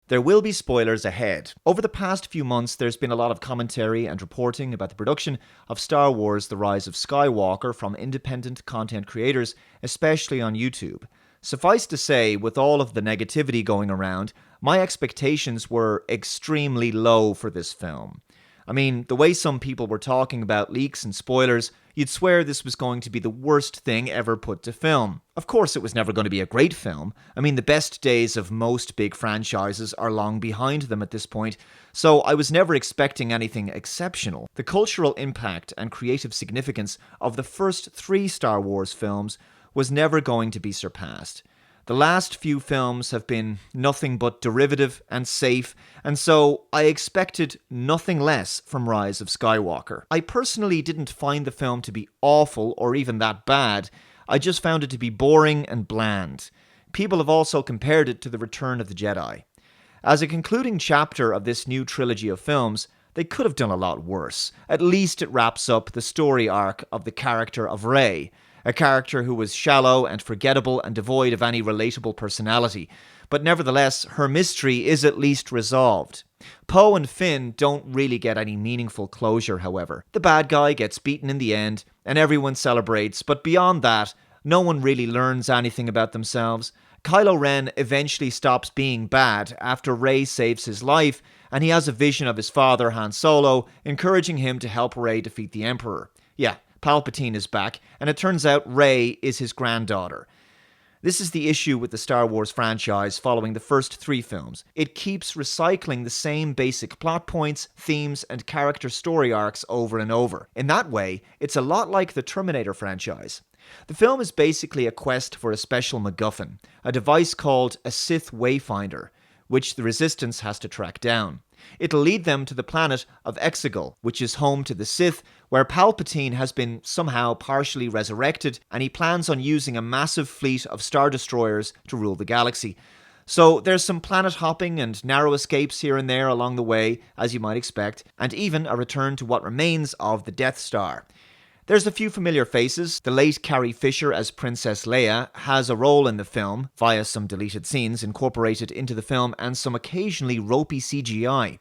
There will be spoilers ahead. Over the past few months, there's been a lot of commentary and reporting about the production of Star Wars: The Rise of Skywalker from independent content creators, especially on YouTube. Suffice to say, with all of the negativity going around, my expectations were extremely low for this film. I mean, the way some people were talking about leaks and spoilers, you'd swear this was going to be the worst thing ever put to film. Of course, it was never going to be a great film. I mean, the best days of most big franchises are long behind them at this point, so I was never expecting anything exceptional. The cultural impact and creative significance of the first 3 Star Wars films was never going to be surpassed. The last few films have been nothing but derivative and safe, and so I expected nothing less from Rise of Skywalker. I personally didn't find the film to be awful or even that bad. I just found it to be boring and bland. People have also compared it to The Return of the Jedi. As a concluding chapter of this new trilogy of films, they could have done a lot worse. At least it wraps up the story arc of the character of Rey, a character who was shallow and forgettable and devoid of any relatable personality. But nevertheless, her mystery is at least resolved. Poe and Finn don't really get any meaningful closure, however. The bad guy gets beaten in the end, and everyone celebrates, but beyond that, no one really learns anything about themselves. Kylo Ren eventually stops being bad after Rey saves his life, and he has a vision of his father, Han Solo, encouraging him to help Rey defeat the Emperor. Yeah, Palpatine is back, and it turns out Rey is his granddaughter. This is the issue with the Star Wars franchise following the first 3 films. It keeps recycling the same basic plot points, themes, and character story arcs over and over. In that way, it's a lot like the Terminator franchise. The film is basically a quest for a special MacGuffin, a device called a Sith Wayfinder, which the Resistance has to track down. It'll lead them to the planet of Exegol, which is home to the Sith, where Palpatine has been somehow partially resurrected, and he plans on using a massive fleet of Star Destroyers to rule the galaxy. So there's some planet hopping and narrow escapes here and there along the way, as you might expect, and even a return to what remains of the Death Star. There's a few familiar faces. The late Carrie Fisher as Princess Leia has a role in the film, via some deleted scenes incorporated into the film and some occasionally ropey CGI.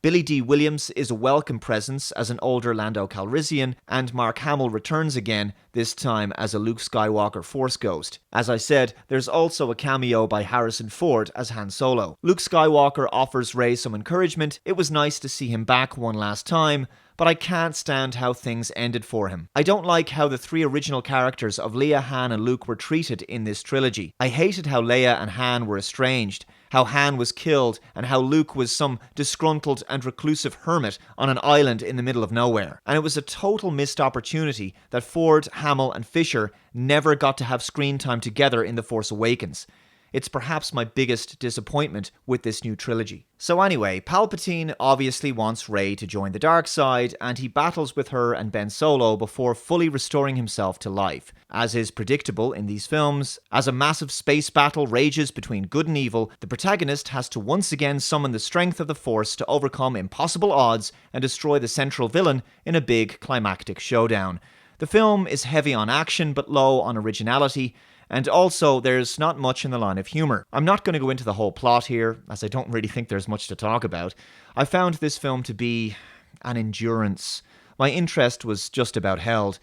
Billy D. Williams is a welcome presence as an older Lando Calrissian, and Mark Hamill returns again, this time as a Luke Skywalker Force Ghost. As I said, there's also a cameo by Harrison Ford as Han Solo. Luke Skywalker offers Rey some encouragement. It was nice to see him back one last time, but I can't stand how things ended for him. I don't like how the 3 original characters of Leia, Han, and Luke were treated in this trilogy. I hated how Leia and Han were estranged, how Han was killed, and how Luke was some disgruntled and reclusive hermit on an island in the middle of nowhere. And it was a total missed opportunity that Ford, Hamill, and Fisher never got to have screen time together in The Force Awakens. It's perhaps my biggest disappointment with this new trilogy. So anyway, Palpatine obviously wants Rey to join the dark side, and he battles with her and Ben Solo before fully restoring himself to life. As is predictable in these films, as a massive space battle rages between good and evil, the protagonist has to once again summon the strength of the Force to overcome impossible odds and destroy the central villain in a big climactic showdown. The film is heavy on action but low on originality, and also, there's not much in the line of humour. I'm not going to go into the whole plot here, as I don't really think there's much to talk about. I found this film to be an endurance. My interest was just about held.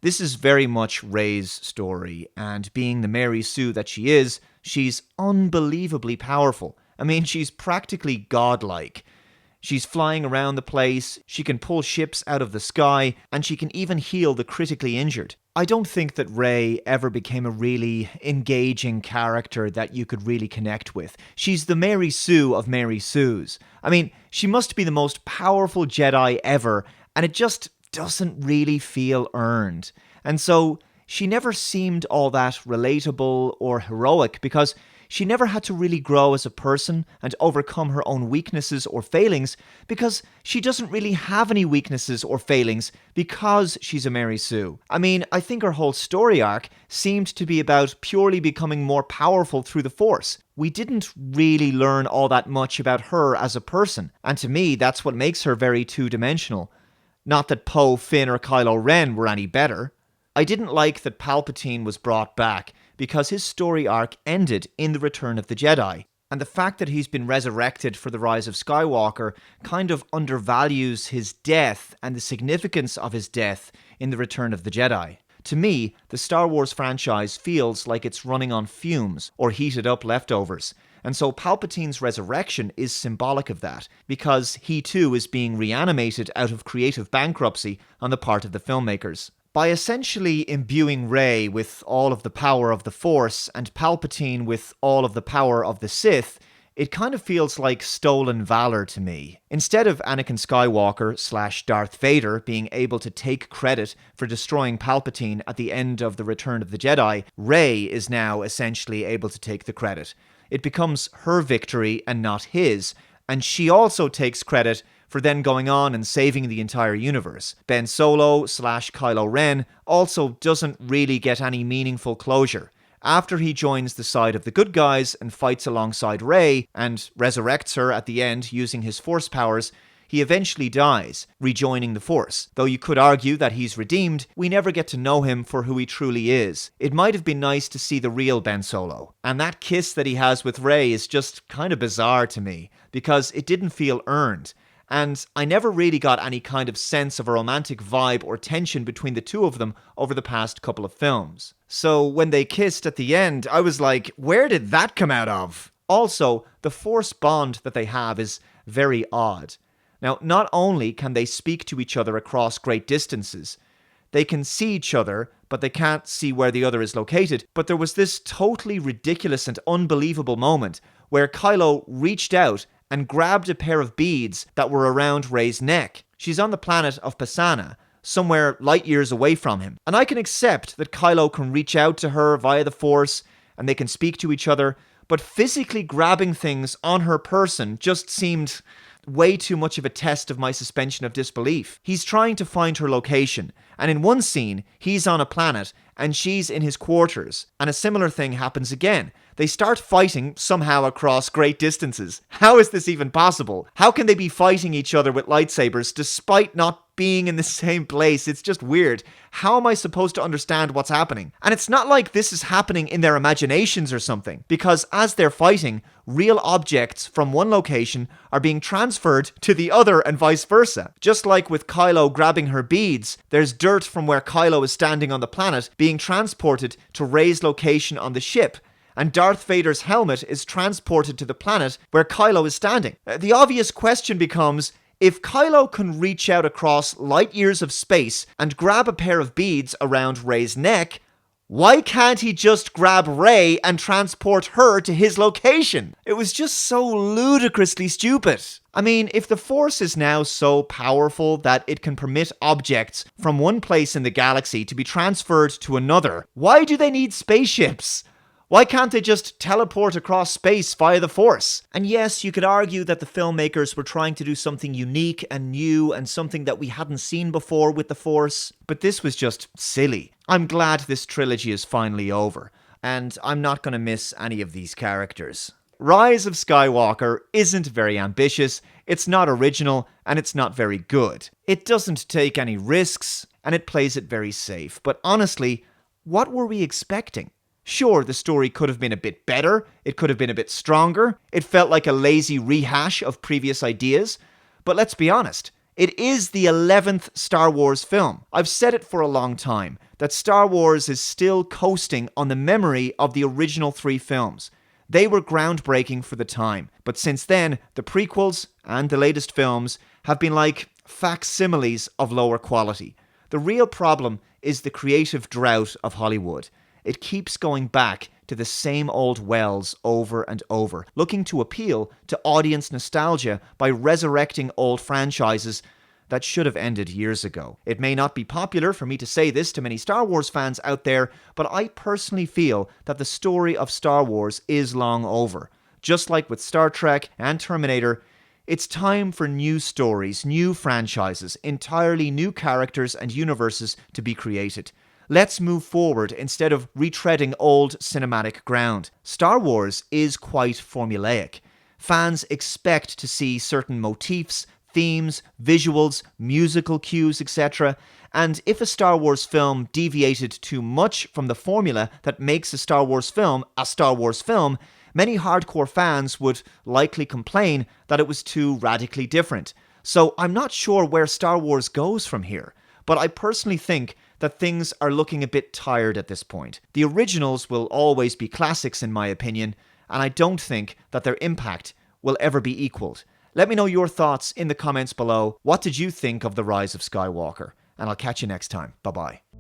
This is very much Rey's story, and being the Mary Sue that she is, she's unbelievably powerful. I mean, she's practically godlike. She's flying around the place, she can pull ships out of the sky, and she can even heal the critically injured. I don't think that Rey ever became a really engaging character that you could really connect with. She's the Mary Sue of Mary Sues. I mean, she must be the most powerful Jedi ever, and it just doesn't really feel earned. And so, she never seemed all that relatable or heroic because she never had to really grow as a person and overcome her own weaknesses or failings because she doesn't really have any weaknesses or failings because she's a Mary Sue. I mean, I think her whole story arc seemed to be about purely becoming more powerful through the Force. We didn't really learn all that much about her as a person, and to me, that's what makes her very two-dimensional. Not that Poe, Finn, or Kylo Ren were any better. I didn't like that Palpatine was brought back because his story arc ended in The Return of the Jedi. And the fact that he's been resurrected for the Rise of Skywalker kind of undervalues his death and the significance of his death in The Return of the Jedi. To me, the Star Wars franchise feels like it's running on fumes or heated up leftovers. And so Palpatine's resurrection is symbolic of that, because he too is being reanimated out of creative bankruptcy on the part of the filmmakers. By essentially imbuing Rey with all of the power of the Force and Palpatine with all of the power of the Sith, it kind of feels like stolen valor to me. Instead of Anakin Skywalker / Darth Vader being able to take credit for destroying Palpatine at the end of The Return of the Jedi, Rey is now essentially able to take the credit. It becomes her victory and not his, and she also takes credit for then going on and saving the entire universe. Ben Solo / Kylo Ren also doesn't really get any meaningful closure. After he joins the side of the good guys and fights alongside Rey and resurrects her at the end using his Force powers, he eventually dies, rejoining the Force. Though you could argue that he's redeemed, we never get to know him for who he truly is. It might have been nice to see the real Ben Solo. And that kiss that he has with Rey is just kind of bizarre to me, because it didn't feel earned. And I never really got any kind of sense of a romantic vibe or tension between the two of them over the past couple of films. So when they kissed at the end, I was like, where did that come out of? Also, the Force bond that they have is very odd. Now, not only can they speak to each other across great distances, they can see each other, but they can't see where the other is located. But there was this totally ridiculous and unbelievable moment where Kylo reached out and grabbed a pair of beads that were around Rey's neck. She's on the planet of Pasaana, somewhere light years away from him. And I can accept that Kylo can reach out to her via the Force and they can speak to each other, but physically grabbing things on her person just seemed way too much of a test of my suspension of disbelief. He's trying to find her location, and in one scene, he's on a planet and she's in his quarters, and a similar thing happens again. They start fighting somehow across great distances. How is this even possible? How can they be fighting each other with lightsabers despite not being in the same place? It's just weird. How am I supposed to understand what's happening? And it's not like this is happening in their imaginations or something, because as they're fighting, real objects from one location are being transferred to the other and vice versa. Just like with Kylo grabbing her beads, there's dirt from where Kylo is standing on the planet being transported to Rey's location on the ship, and Darth Vader's helmet is transported to the planet where Kylo is standing. The obvious question becomes, if Kylo can reach out across light years of space and grab a pair of beads around Rey's neck, why can't he just grab Rey and transport her to his location? It was just so ludicrously stupid. I mean, if the Force is now so powerful that it can permit objects from one place in the galaxy to be transferred to another, why do they need spaceships? Why can't they just teleport across space via the Force? And yes, you could argue that the filmmakers were trying to do something unique and new and something that we hadn't seen before with the Force, but this was just silly. I'm glad this trilogy is finally over, and I'm not going to miss any of these characters. Rise of Skywalker isn't very ambitious, it's not original, and it's not very good. It doesn't take any risks, and it plays it very safe. But honestly, what were we expecting? Sure, the story could have been a bit better, it could have been a bit stronger, it felt like a lazy rehash of previous ideas, but let's be honest, it is the 11th Star Wars film. I've said it for a long time, that Star Wars is still coasting on the memory of the original 3 films. They were groundbreaking for the time, but since then, the prequels and the latest films have been like facsimiles of lower quality. The real problem is the creative drought of Hollywood. It keeps going back to the same old wells over and over, looking to appeal to audience nostalgia by resurrecting old franchises that should have ended years ago. It may not be popular for me to say this to many Star Wars fans out there, but I personally feel that the story of Star Wars is long over. Just like with Star Trek and Terminator, it's time for new stories, new franchises, entirely new characters and universes to be created. Let's move forward instead of retreading old cinematic ground. Star Wars is quite formulaic. Fans expect to see certain motifs, themes, visuals, musical cues, etc. And if a Star Wars film deviated too much from the formula that makes a Star Wars film, Many hardcore fans would likely complain that it was too radically different. So I'm not sure where Star Wars goes from here, but I personally think that things are looking a bit tired at this point. The originals will always be classics in my opinion, and I don't think that their impact will ever be equaled. Let me know your thoughts in the comments below. What did you think of The Rise of Skywalker? And I'll catch you next time. Bye bye.